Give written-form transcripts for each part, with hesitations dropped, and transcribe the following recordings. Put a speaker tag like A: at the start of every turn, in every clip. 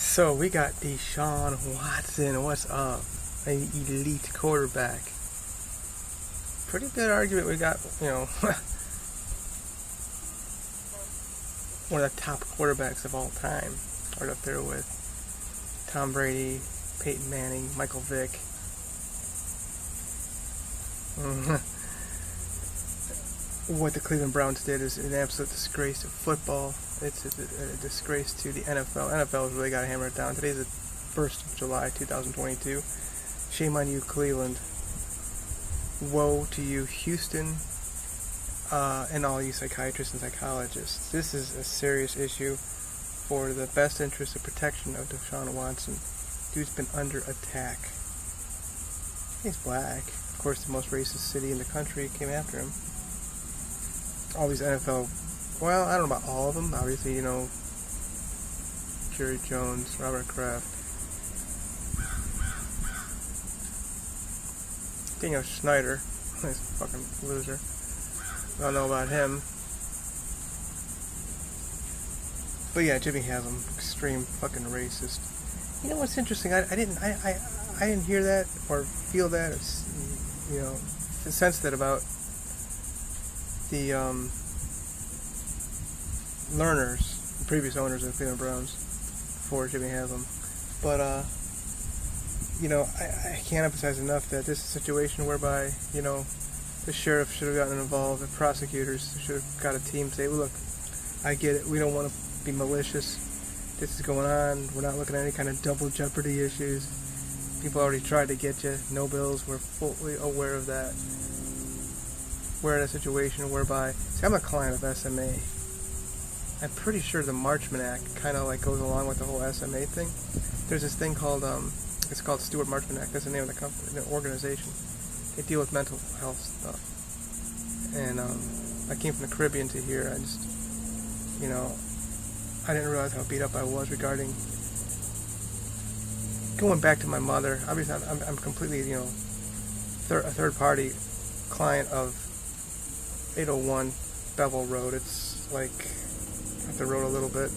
A: So we got DeShaun Watson. What's up? An elite quarterback. Pretty good argument we got, one of the top quarterbacks of all time. Right up there with Tom Brady, Peyton Manning, Michael Vick. What the Cleveland Browns did is an absolute disgrace to football. It's a disgrace to the NFL. NFL's really got to hammer it down. Today's the 1st of July, 2022. Shame on you, Cleveland. Woe to you, Houston, and all you psychiatrists and psychologists. This is a serious issue for the best interest of protection of DeShaun Watson. Dude's been under attack. He's black. Of course, the most racist city in the country came after him. All these NFL, well, I don't know about all of them. Obviously, Jerry Jones, Robert Kraft, Daniel Snyder, this fucking loser. I don't know about him. But yeah, Jimmy Haslam, extreme fucking racist. You know what's interesting? I didn't hear that or feel that, sense that about the learners, the previous owners of the Cleveland Browns for Jimmy Haslam. But, I can't emphasize enough that this is a situation whereby, the sheriff should have gotten involved, the prosecutors should have got a team say, well, look, I get it, we don't want to be malicious, this is going on, we're not looking at any kind of double jeopardy issues, people already tried to get you, no bills, we're fully aware of that. We're in a situation whereby, see, I'm a client of SMA. I'm pretty sure the Marchman Act kind of like goes along with the whole SMA thing. There's this thing called, it's called Stewart Marchman Act. That's the name of the company, the organization. They deal with mental health stuff. And I came from the Caribbean to here. I just, I didn't realize how beat up I was regarding going back to my mother. Obviously, I'm completely, a third-party client of 801 Bevel Road. It's like up the road a little bit.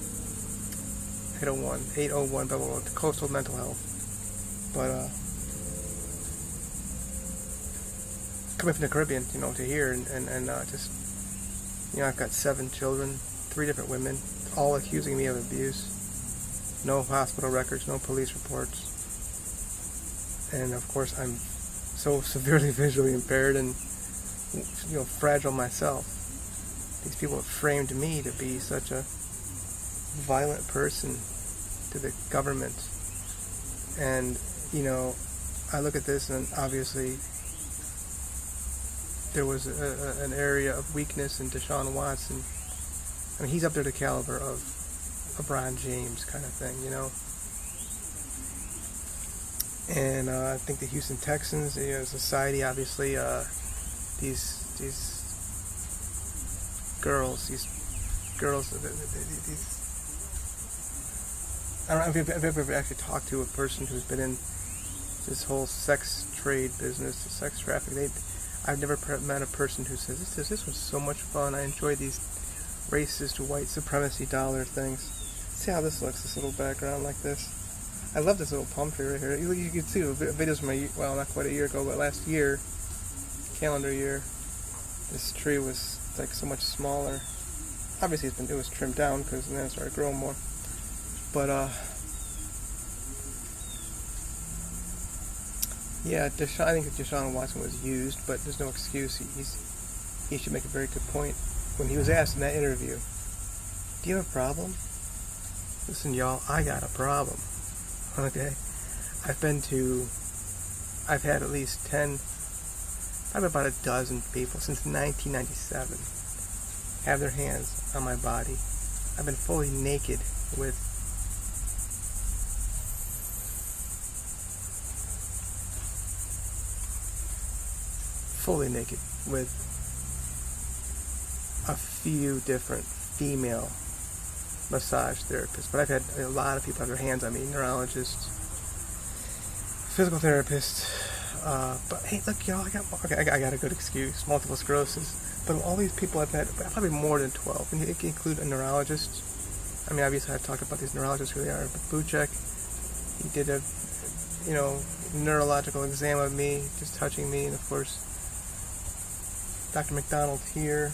A: 801 Bevel Road, Coastal Mental Health. But coming from the Caribbean, to here and just, I've got 7 children, 3 different women, all accusing me of abuse. No hospital records, no police reports. And of course, I'm so severely visually impaired and fragile myself. These people have framed me to be such a violent person to the government. And, I look at this and obviously there was an area of weakness in DeShaun Watson. I mean, he's up there the caliber of LeBron James kind of thing, And I think the Houston Texans, society, obviously, these girls, I don't know if I've ever actually talked to a person who's been in this whole sex trade business, the sex trafficking. I've never met a person who says, this was so much fun, I enjoyed these racist white supremacy dollar things. See how this looks, this little background like this. I love this little palm tree right here. You can see videos from not quite a year ago, but last year, calendar year, this tree was like so much smaller. Obviously it was trimmed down because then it started growing more. But yeah, I think DeShaun Watson was used, but there's no excuse. He should make a very good point when he was asked in that interview, do you have a problem? Listen, y'all, I got a problem. Okay? I've had at least 10, probably about a dozen people since 1997 have their hands on my body. I've been fully naked with a few different female massage therapists, but I've had a lot of people have their hands on me, neurologists, physical therapists, but hey, look, y'all, I got a good excuse, multiple sclerosis, but all these people I've had, probably more than 12, and you include a neurologist, I mean, obviously I've talked about these neurologists, who they are, but Buchek, he did a, neurological exam of me, just touching me, and of course, Dr. McDonald here,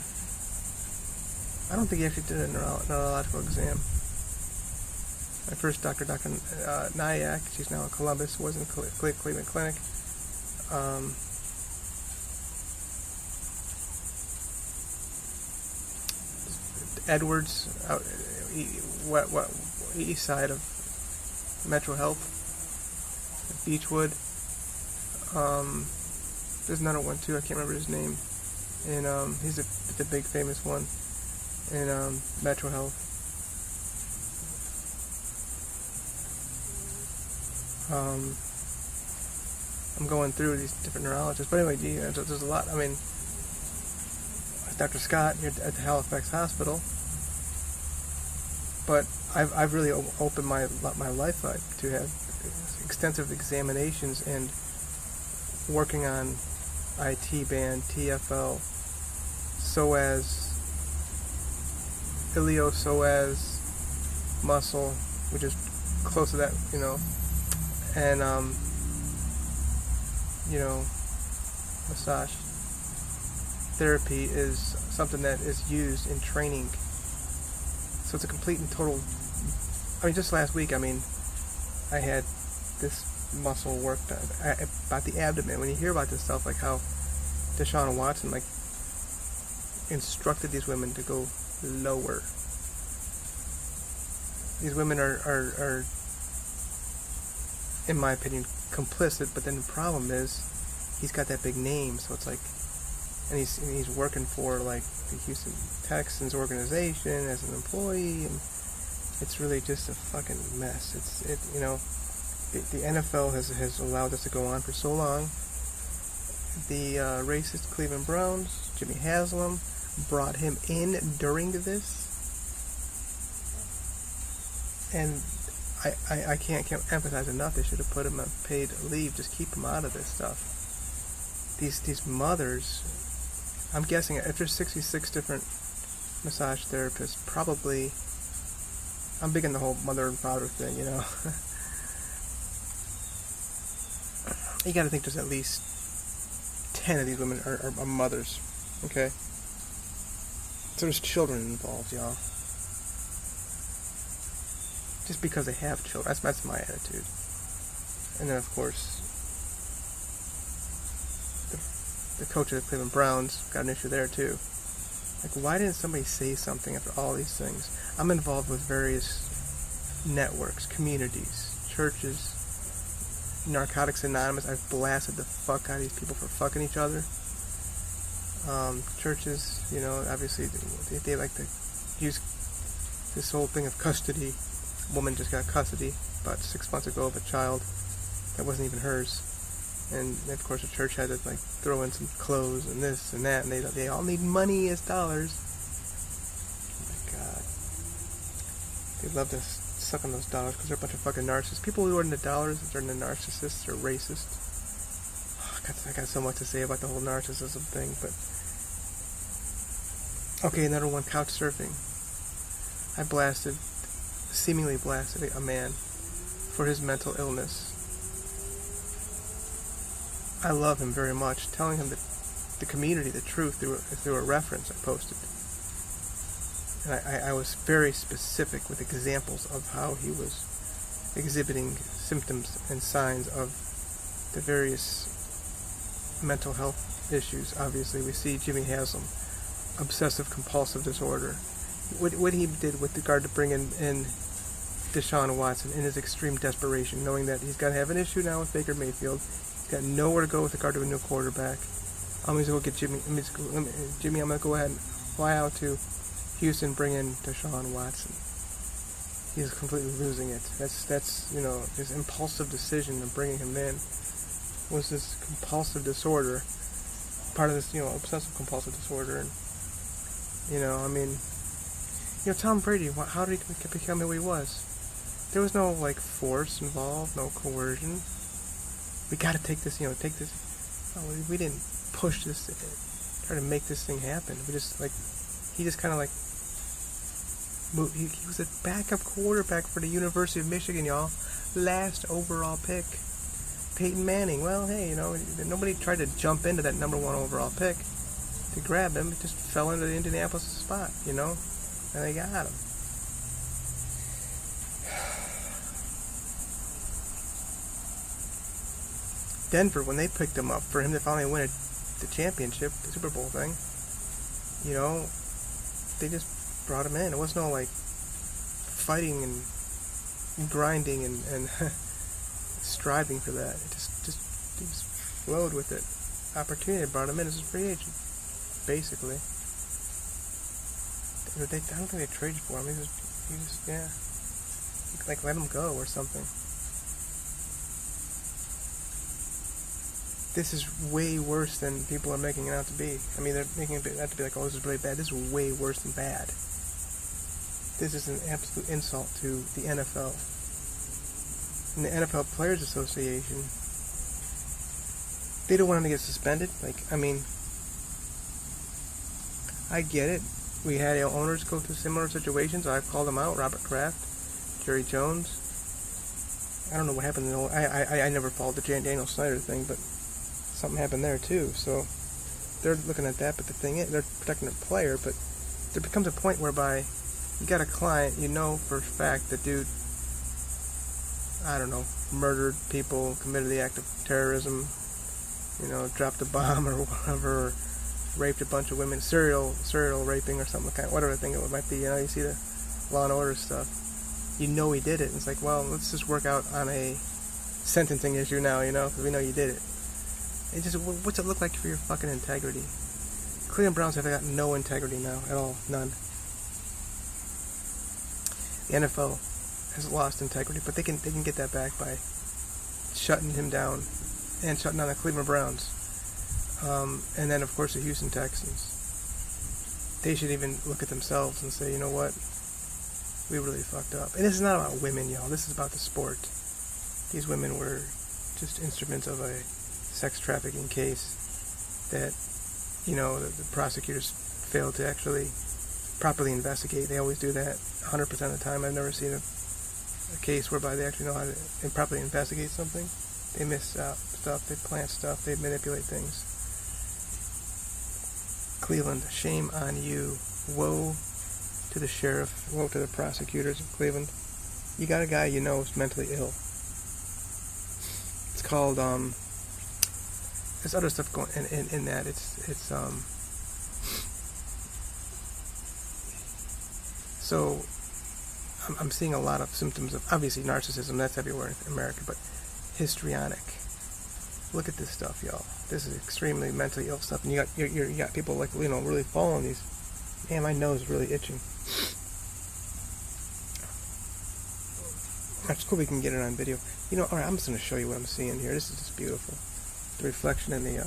A: I don't think he actually did a neurological exam. My first doctor, Dr. Nyack, she's now in Columbus, was in Cleveland Clinic. Edwards, out east side of Metro Health, Beechwood. There's another one too, I can't remember his name, and he's the big famous one in Metro Health. I'm going through these different neurologists, but anyway, there's a lot. I mean, Dr. Scott here at the Halifax Hospital, but I've really opened my life up to have extensive examinations and working on IT band, TFL, psoas, iliopsoas muscle, which is close to that, and massage therapy is something that is used in training. So it's a complete and total. I mean, just last week, I had this muscle worked about the abdomen. When you hear about this stuff, like how DeShaun Watson instructed these women to go lower. These women are, in my opinion, complicit. But then the problem is, he's got that big name, so it's like, and he's working for like the Houston Texans organization as an employee, and it's really just a fucking mess. The NFL has allowed this to go on for so long. The racist Cleveland Browns, Jimmy Haslam, brought him in during this, and I can't emphasize enough. They should have put him on paid leave. Just keep him out of this stuff. These mothers, I'm guessing if there's 66 different massage therapists, probably, I'm big in the whole mother and father thing, You gotta think there's at least 10 of these women are mothers, okay? So there's children involved, y'all. Just because they have children, that's my attitude. And then of course, the coach of the Cleveland Browns got an issue there too. Like, why didn't somebody say something after all these things? I'm involved with various networks, communities, churches, Narcotics Anonymous. I've blasted the fuck out of these people for fucking each other. Churches, obviously they like to use this whole thing of custody. A woman just got custody about 6 months ago of a child that wasn't even hers. And of course the church had to throw in some clothes and this and that, and they all need money as dollars. Oh my god. They love to suck on those dollars because they're a bunch of fucking narcissists. People who are into dollars, they're into narcissists or racist. Oh, I got so much to say about the whole narcissism thing, but okay, another one, couch surfing. I seemingly blasted a man for his mental illness. I love him very much, telling him the community the truth through a reference I posted. And I was very specific with examples of how he was exhibiting symptoms and signs of the various mental health issues. Obviously, we see Jimmy Haslam, obsessive compulsive disorder. What he did with regard to bringing in DeShaun Watson in his extreme desperation, knowing that he's got to have an issue now with Baker Mayfield. Got nowhere to go with regard to a new quarterback. I'm going to go get Jimmy. I'm going to go ahead and fly out to Houston, bring in DeShaun Watson. He's completely losing it. That's his impulsive decision of bringing him in was this compulsive disorder, part of this, obsessive compulsive disorder. And Tom Brady, how did he become who he was? There was no force involved, no coercion. We got to take this, take this. Oh, we didn't push this, try to make this thing happen. We just he just kind of He was a backup quarterback for the University of Michigan, y'all. Last overall pick. Peyton Manning. Well, hey, nobody tried to jump into that number 1 overall pick to grab him. It just fell into the Indianapolis spot, and they got him. Denver, when they picked him up, for him to finally win the championship, the Super Bowl thing, they just brought him in. It was no fighting and grinding and striving for that. It just flowed with it. Opportunity brought him in as a free agent, basically. I don't think they traded for him. He just let him go or something. This is way worse than people are making it out to be. I mean, they're making it out to be like, oh, this is really bad. This is way worse than bad. This is an absolute insult to the NFL. And the NFL Players Association, they don't want him to get suspended. I get it. We had owners go through similar situations. I've called them out. Robert Kraft, Jerry Jones. I don't know what happened. I never followed the Daniel Snyder thing, but something happened there too. So they're looking at that. But the thing is, they're protecting their player. But there becomes a point whereby you got a client, for a fact that dude, murdered people, committed the act of terrorism, dropped a bomb or whatever, or raped a bunch of women, serial raping or something, whatever thing it might be. You see the Law and Order stuff. He did it. And it's like, well, let's just work out on a sentencing issue now, because we know you did it. It just, what's it look like for your fucking integrity? Cleveland Browns have got no integrity now at all, none. The NFL has lost integrity, but they can get that back by shutting him down and shutting down the Cleveland Browns. And then, of course, the Houston Texans. They should even look at themselves and say, you know what? We really fucked up. And this is not about women, y'all. This is about the sport. These women were just instruments of a sex trafficking case that, the prosecutors failed to actually properly investigate. They always do that 100% of the time. I've never seen a case whereby they actually know how to properly investigate something. They miss out stuff, they plant stuff, they manipulate things. Cleveland, shame on you. Woe to the sheriff, woe to the prosecutors of Cleveland. You got a guy is mentally ill. It's called, there's other stuff going in that. So I'm seeing a lot of symptoms of, obviously, narcissism. That's everywhere in America, but histrionic. Look at this stuff, y'all. This is extremely mentally ill stuff, and you got people really following these. Man, my nose is really itching. That's cool. We can get it on video. All right. I'm just going to show you what I'm seeing here. This is just beautiful. The reflection in the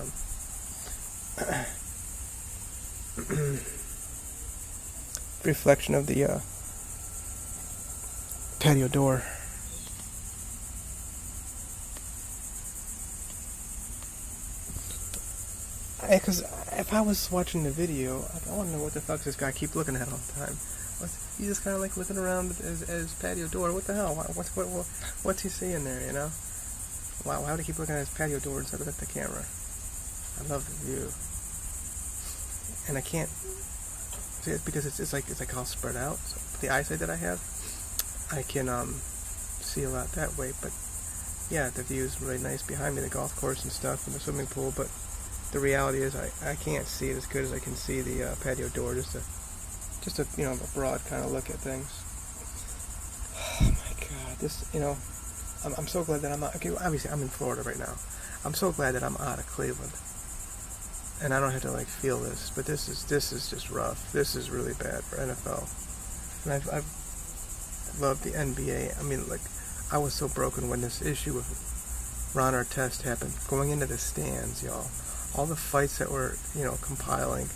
A: reflection of the patio door. Because if I was watching the video, I want to know what the fuck this guy keep looking at all the time. He's just kind of looking around his patio door. What the hell? What's he seeing there? Wow, why would he keep looking at his patio door instead of at the camera? I love the view, and I can't see it because it's like all spread out. So the eyesight that I have, I can see a lot that way. But yeah, the view is really nice behind me, the golf course and stuff, and the swimming pool. But the reality is, I can't see it as good as I can see the patio door. Just a a broad kind of look at things. Oh my God, this I'm so glad that I'm out. Okay, obviously I'm in Florida right now. I'm so glad that I'm out of Cleveland, and I don't have to feel this. But this is just rough. This is really bad for NFL. And I've loved the NBA. I mean, I was so broken when this issue with Ron Artest happened. Going into the stands, y'all. All the fights that were compiling.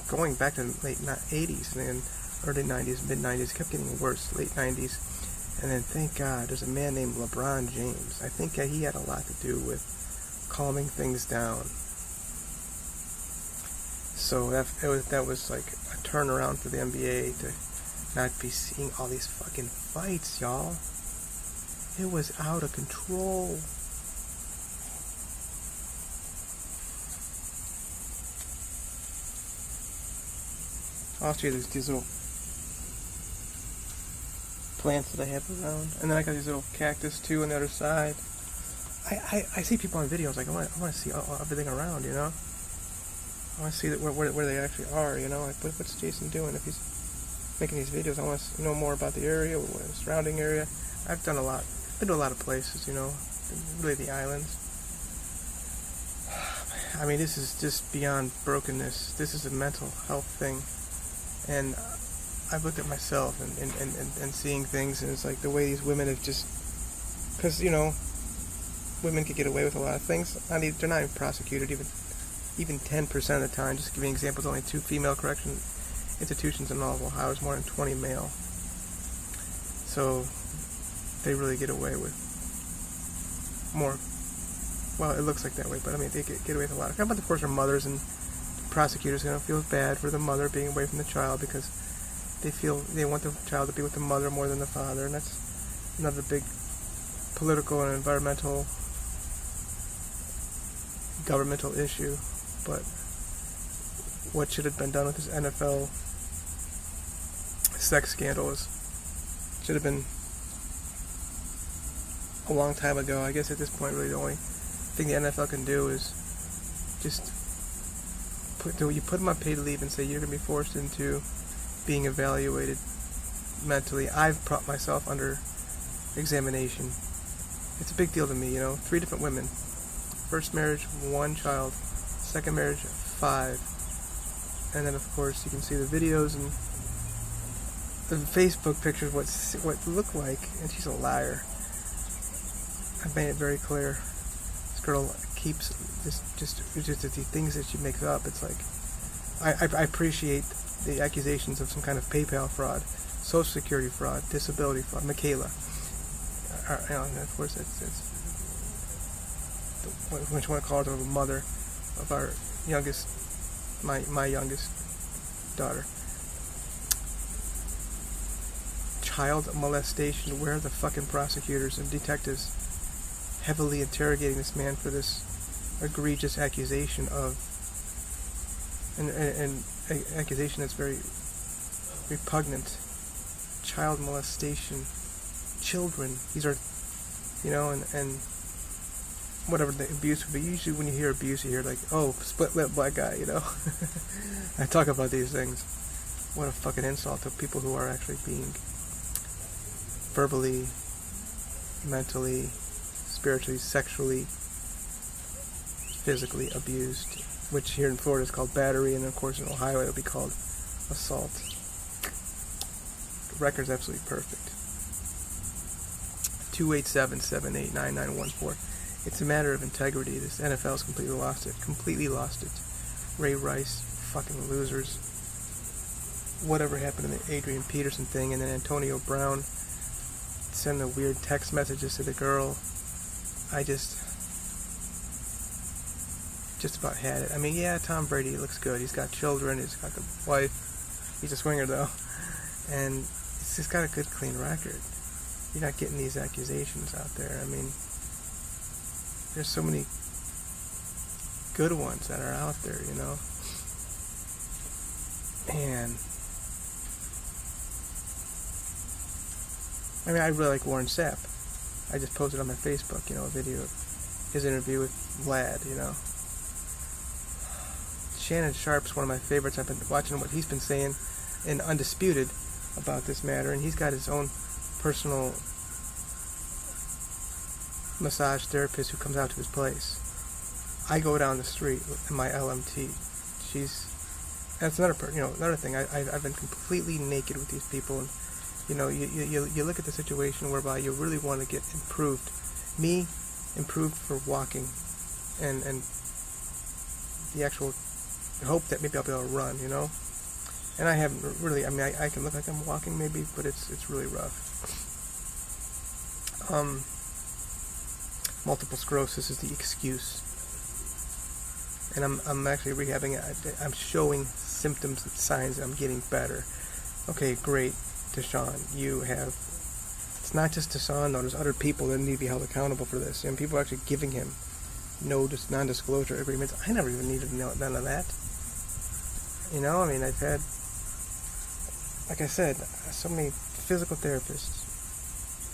A: Going back to the late 80s and then early 90s, mid 90s, kept getting worse. Late 90s. And then, thank God, there's a man named LeBron James. I think he had a lot to do with calming things down. So that was like a turnaround for the NBA to not be seeing all these fucking fights, y'all. It was out of control. I'll show you these little plants that I have around, and then I got these little cactus too on the other side. I see people on videos like I want to see everything around, you know. I want to see that where they actually are, you know. Like what's Jason doing if he's making these videos? I want to know more about the area, the surrounding area. I've done a lot. Been to a lot of places, you know, really the islands. I mean, this is just beyond brokenness. This is a mental health thing, and I've looked at myself and seeing things, and it's like the way these women have just, because, you know, women can get away with a lot of things. They're not even prosecuted even 10% of the time. Just giving examples, only 2 female correction institutions in all of Ohio, more than 20 male. So they really get away with more. Well, it looks like that way, but I mean, they get away with a lot. But of course, our mothers and prosecutors, you know, feel bad for the mother being away from the child because they want the child to be with the mother more than the father, and that's another big political and environmental, governmental issue. But what should have been done with this NFL sex scandal should have been a long time ago. I guess at this point, really the only thing the NFL can do is just put them on paid leave and say you're going to be forced into being evaluated mentally. I've brought myself under examination. It's a big deal to me, you know. 3 different women. First marriage, 1 child. Second marriage, 5. And then, of course, you can see the videos and the Facebook pictures, what it looked like. And she's a liar. I've made it very clear. This girl keeps just the things that she makes up. It's like I appreciate the accusations of some kind of PayPal fraud, Social Security fraud, disability fraud. Michaela, you know, and of course it's what you want to call her, the mother of our youngest, my youngest daughter. Child molestation. Where are the fucking prosecutors and detectives heavily interrogating this man for this egregious accusation of an accusation that's very repugnant? Child molestation, children. These are, you know, and whatever the abuse would be. Usually when you hear abuse, you hear like, oh, split lip black guy, you know. I talk about these things. What a fucking insult to people who are actually being verbally, mentally, spiritually, sexually, physically abused, which here in Florida is called battery, and of course in Ohio it would be called assault. The record's absolutely perfect. 287-789914. It's a matter of integrity. This NFL's completely lost it. Ray Rice, fucking losers. Whatever happened in the Adrian Peterson thing, and then Antonio Brown sending the weird text messages to the girl. I just about had it. I mean, yeah, Tom Brady looks good. He's got children. He's got the wife. He's a swinger, though. And he's just got a good, clean record. You're not getting these accusations out there. I mean, there's so many good ones that are out there, you know. And I mean, I really like Warren Sapp. I just posted on my Facebook, you know, a video of his interview with Vlad, you know. Shannon Sharp's one of my favorites. I've been watching what he's been saying in Undisputed about this matter, and he's got his own personal massage therapist who comes out to his place. I go down the street in my LMT. That's another another thing. I've been completely naked with these people, and you know, you look at the situation whereby you really want to get improved. Me, improved for walking, and the actual hope that maybe I'll be able to run, you know. And I haven't really. I mean, I can look like I'm walking maybe, but it's really rough. Multiple sclerosis is the excuse, and I'm actually rehabbing it. I'm showing symptoms and signs that I'm getting better. Okay, great, DeShaun, you have, it's not just DeShaun though, there's other people that need to be held accountable for this, and people are actually giving him non-disclosure agreements. I never even needed none of that. You know, I mean, I've had, like I said, so many physical therapists,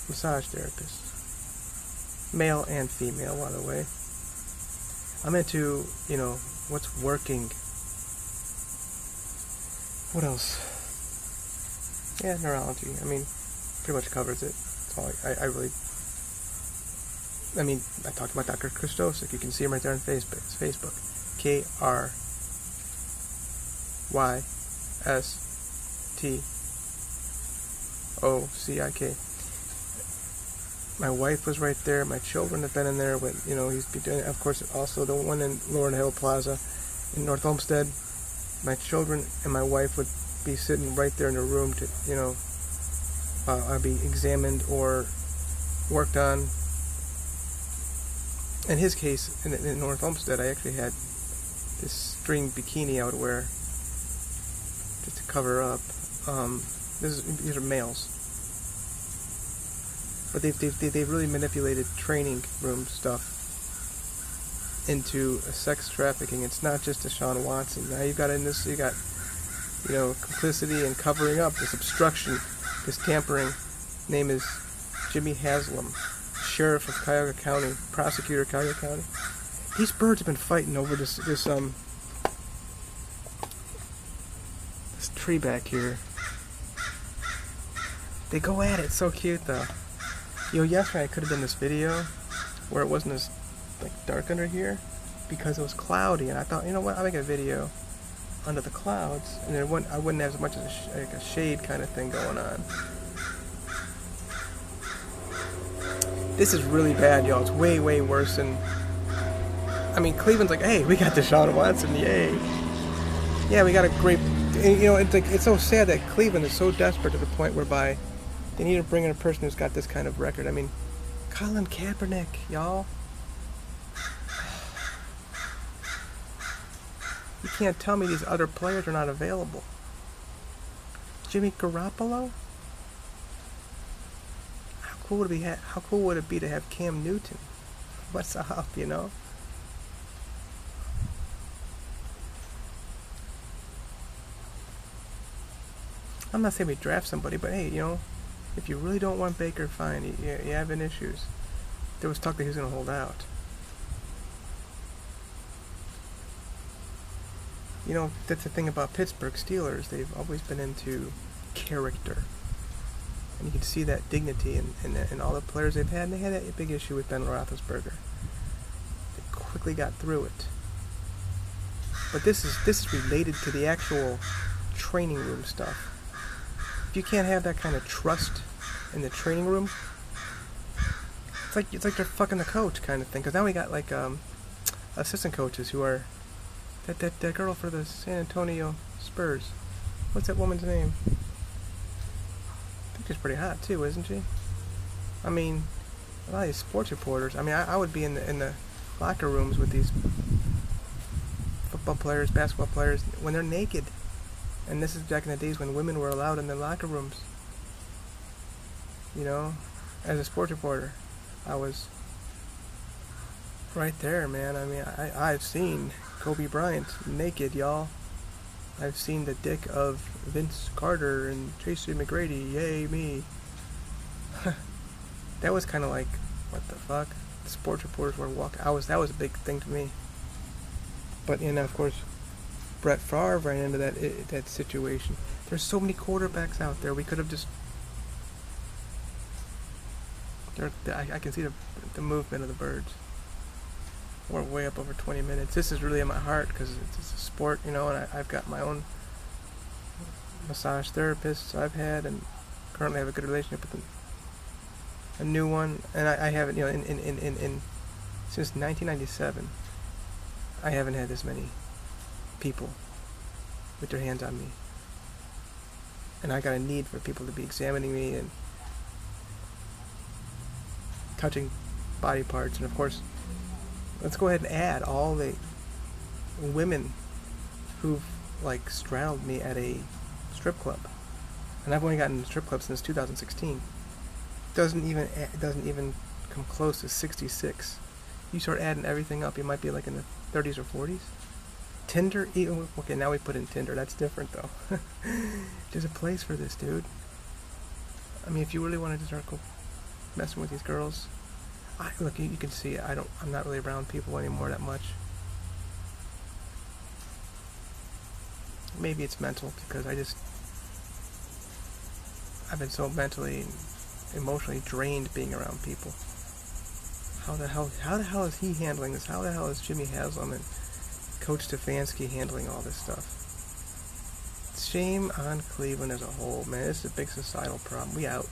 A: massage therapists, male and female, by the way. I'm into, you know, what's working. What else? Yeah, neurology. I mean, pretty much covers it. That's all I really... I mean, I talked about Dr. Krystosik. You can see him right there on Facebook. It's Facebook. Krystosik. My wife was right there. My children have been in there. With, you know, he's been doing, of course, also the one in Lauren Hill Plaza in North Olmsted. My children and my wife would be sitting right there in the room to, you know, I'd be examined or worked on. In his case, in North Olmsted, I actually had this string bikini I would wear just to cover up. These are males, but they've really manipulated training room stuff into a sex trafficking. It's not just DeShaun Watson. Now you've got in this, you got, you know, complicity and covering up, this obstruction, this tampering. Name is Jimmy Haslam, sheriff of Cuyahoga County, prosecutor of Cuyahoga County. These birds have been fighting over this tree back here. They go at it. It's so cute though. You know, yesterday I could have done this video where it wasn't as like dark under here because it was cloudy, and I thought, you know what, I'll make a video under the clouds, and I wouldn't have as much as a shade kind of thing going on. This is really bad, y'all. It's way, way worse than... I mean, Cleveland's like, hey, we got DeShaun Watson, yay. Yeah, we got a great... You know, it's like, it's so sad that Cleveland is so desperate to the point whereby they need to bring in a person who's got this kind of record. I mean, Colin Kaepernick, y'all. You can't tell me these other players are not available. Jimmy Garoppolo? How cool would it be to have Cam Newton? What's up, you know? I'm not saying we draft somebody, but hey, you know, if you really don't want Baker, fine. You having issues. There was talk that he was going to hold out. You know, that's the thing about Pittsburgh Steelers. They've always been into character. And you can see that dignity in all the players they've had. And they had a big issue with Ben Roethlisberger. They quickly got through it. But this is related to the actual training room stuff. If you can't have that kind of trust in the training room, it's like they're fucking the coach kind of thing. Because now we got like assistant coaches who are that girl for the San Antonio Spurs. What's that woman's name? I think she's pretty hot too, isn't she? I mean, a lot of these sports reporters. I mean, I would be in the locker rooms with these football players, basketball players when they're naked. And this is back in the days when women were allowed in the locker rooms. You know, as a sports reporter, I was right there, man. I mean, I've seen Kobe Bryant naked, y'all. I've seen the dick of Vince Carter and Tracy McGrady. Yay, me. That was kind of like, what the fuck? The sports reporters were walking. That was a big thing to me. But, you know, of course, Brett Favre ran into that situation. There's so many quarterbacks out there. We could have just... I can see the movement of the birds. We're way up over 20 minutes. This is really in my heart because it's a sport, you know, and I've got my own massage therapists I've had, and currently have a good relationship with a new one. And I haven't, you know, in since 1997, I haven't had this many people with their hands on me. And I got a need for people to be examining me and touching body parts. And of course, let's go ahead and add all the women who've like straddled me at a strip club, and I've only gotten to strip club since 2016. It doesn't even come close to 66. You start adding everything up, you might be like in the 30s or 40s. Tinder, even okay, now we put in Tinder. That's different though. There's a place for this, dude. I mean, if you really wanted to start messing with these girls, look, you can see I'm not really around people anymore that much. Maybe it's mental because I've been so mentally and emotionally drained being around people. How the hell is he handling this? How the hell is Jimmy Haslam and Coach Stefanski handling all this stuff? Shame on Cleveland as a whole, man. This is a big societal problem. We out.